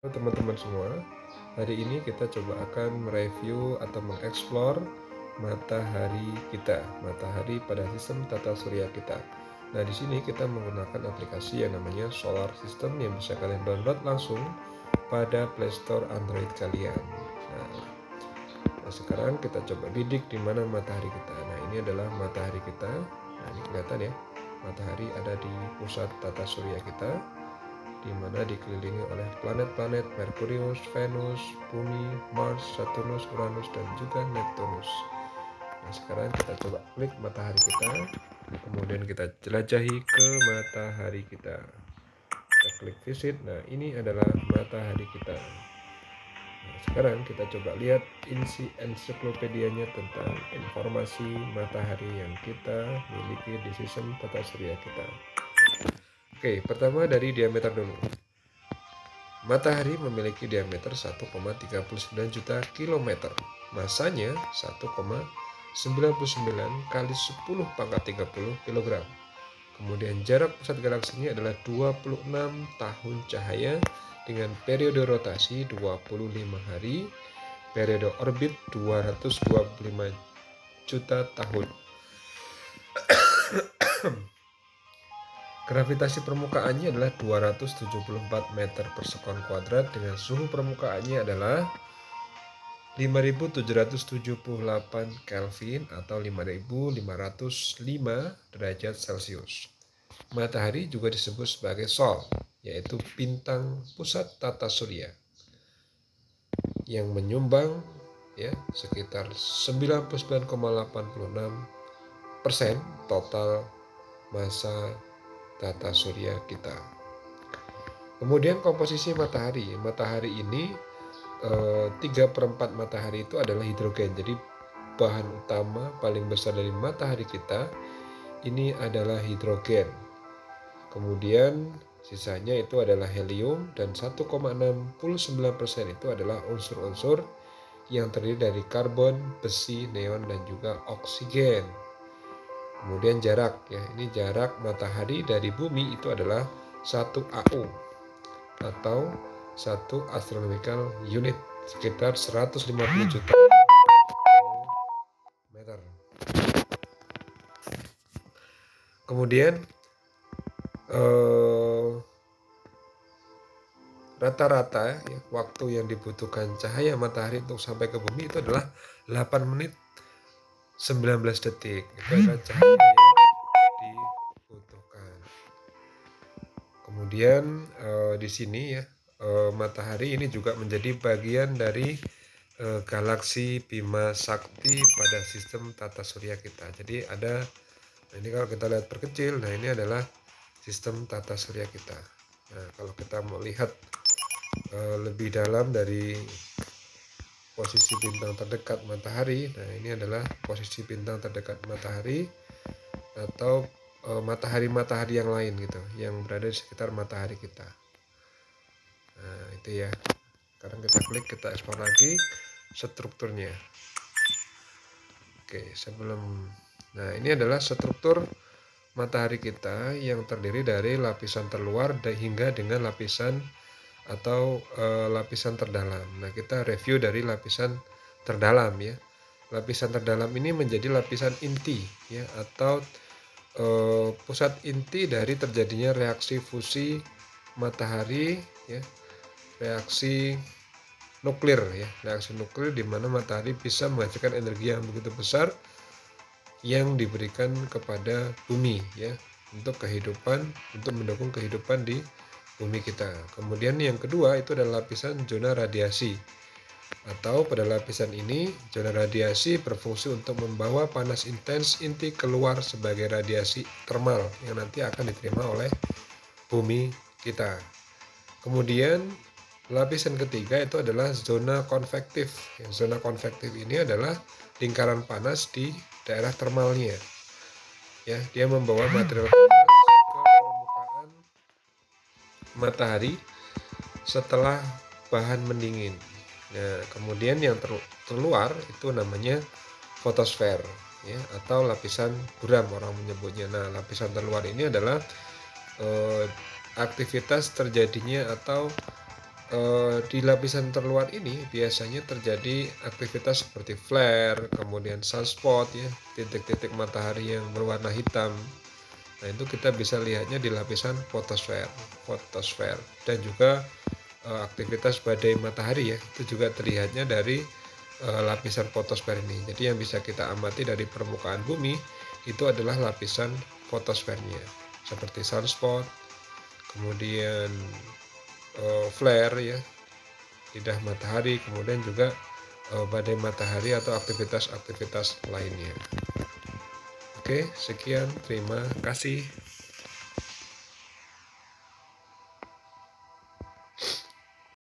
Halo teman-teman semua, hari ini kita coba akan mereview atau mengeksplor matahari kita, matahari pada sistem tata surya kita. Nah, di sini kita menggunakan aplikasi yang namanya Solar System yang bisa kalian download langsung pada Play Store Android kalian. Nah, sekarang kita coba bidik di mana matahari kita. Nah, ini adalah matahari kita. Nah, ini kelihatan ya, matahari ada di pusat tata surya kita, di mana dikelilingi oleh planet-planet Merkurius, Venus, Bumi, Mars, Saturnus, Uranus, dan juga Neptunus. Nah, sekarang kita coba klik matahari kita, kemudian kita jelajahi ke matahari kita. Kita klik visit. Nah, ini adalah matahari kita. Nah, sekarang kita coba lihat isi ensiklopedianya tentang informasi matahari yang kita miliki di sistem tata surya kita. Oke, pertama dari diameter dulu. Matahari memiliki diameter 1,39 juta kilometer. Masanya 1,99 kali 10 pangkat 30 kg. Kemudian jarak pusat galaksinya adalah 26 tahun cahaya dengan periode rotasi 25 hari, periode orbit 225 juta tahun. Gravitasi permukaannya adalah 274 meter per sekon kuadrat dengan suhu permukaannya adalah 5778 Kelvin atau 5505 derajat Celcius. Matahari juga disebut sebagai Sol, yaitu bintang pusat tata surya yang menyumbang sekitar 99,86% total massa tata surya kita. Kemudian komposisi matahari. Matahari ini 3/4 matahari itu adalah hidrogen. Jadi bahan utama paling besar dari matahari kita ini adalah hidrogen. Kemudian sisanya itu adalah helium dan 1,69% itu adalah unsur-unsur yang terdiri dari karbon, besi, neon, dan juga oksigen. Kemudian jarak ya, ini jarak matahari dari bumi itu adalah 1 AU atau 1 astronomical unit, sekitar 150 juta kilometer. Kemudian rata-rata ya, waktu yang dibutuhkan cahaya matahari untuk sampai ke bumi itu adalah 8 menit 19 detik. Itu adalah cahaya yang dibutuhkan. Kemudian di sini ya, matahari ini juga menjadi bagian dari galaksi Bima Sakti pada sistem tata surya kita. Jadi ada, ini kalau kita lihat perkecil, nah ini adalah sistem tata surya kita. Nah, kalau kita mau lihat lebih dalam dari posisi bintang terdekat matahari, nah ini adalah posisi bintang terdekat matahari atau matahari-matahari yang lain gitu, yang berada di sekitar matahari kita. Nah, itu ya. Sekarang kita klik, kita ekspor lagi strukturnya. Oke, nah ini adalah struktur matahari kita yang terdiri dari lapisan terluar hingga dengan lapisan atau lapisan terdalam. Nah, kita review dari lapisan terdalam ya. Lapisan terdalam ini menjadi lapisan inti ya, atau pusat inti dari terjadinya reaksi fusi matahari ya, reaksi nuklir ya, reaksi nuklir di mana matahari bisa menghasilkan energi yang begitu besar yang diberikan kepada bumi ya, untuk mendukung kehidupan di bumi kita. Kemudian yang kedua itu adalah lapisan zona radiasi, atau pada lapisan ini zona radiasi berfungsi untuk membawa panas intens inti keluar sebagai radiasi termal yang nanti akan diterima oleh bumi kita. Kemudian lapisan ketiga itu adalah zona konvektif. Zona konvektif ini adalah lingkaran panas di daerah termalnya. Ya, dia membawa material panas ke permukaan matahari setelah bahan mendingin. Nah, kemudian yang terluar itu namanya fotosfer ya, atau lapisan buram orang menyebutnya. Nah, lapisan terluar ini adalah aktivitas terjadinya atau Di lapisan terluar ini biasanya terjadi aktivitas seperti flare, kemudian sunspot ya, titik-titik matahari yang berwarna hitam. Nah, itu kita bisa lihatnya di lapisan fotosfer dan juga aktivitas badai matahari ya, itu juga terlihatnya dari lapisan fotosfer ini. Jadi yang bisa kita amati dari permukaan bumi itu adalah lapisan fotosfernya, seperti sunspot, kemudian flare ya, lidah matahari, kemudian juga badai matahari atau aktivitas-aktivitas lainnya. Oke, sekian, terima kasih.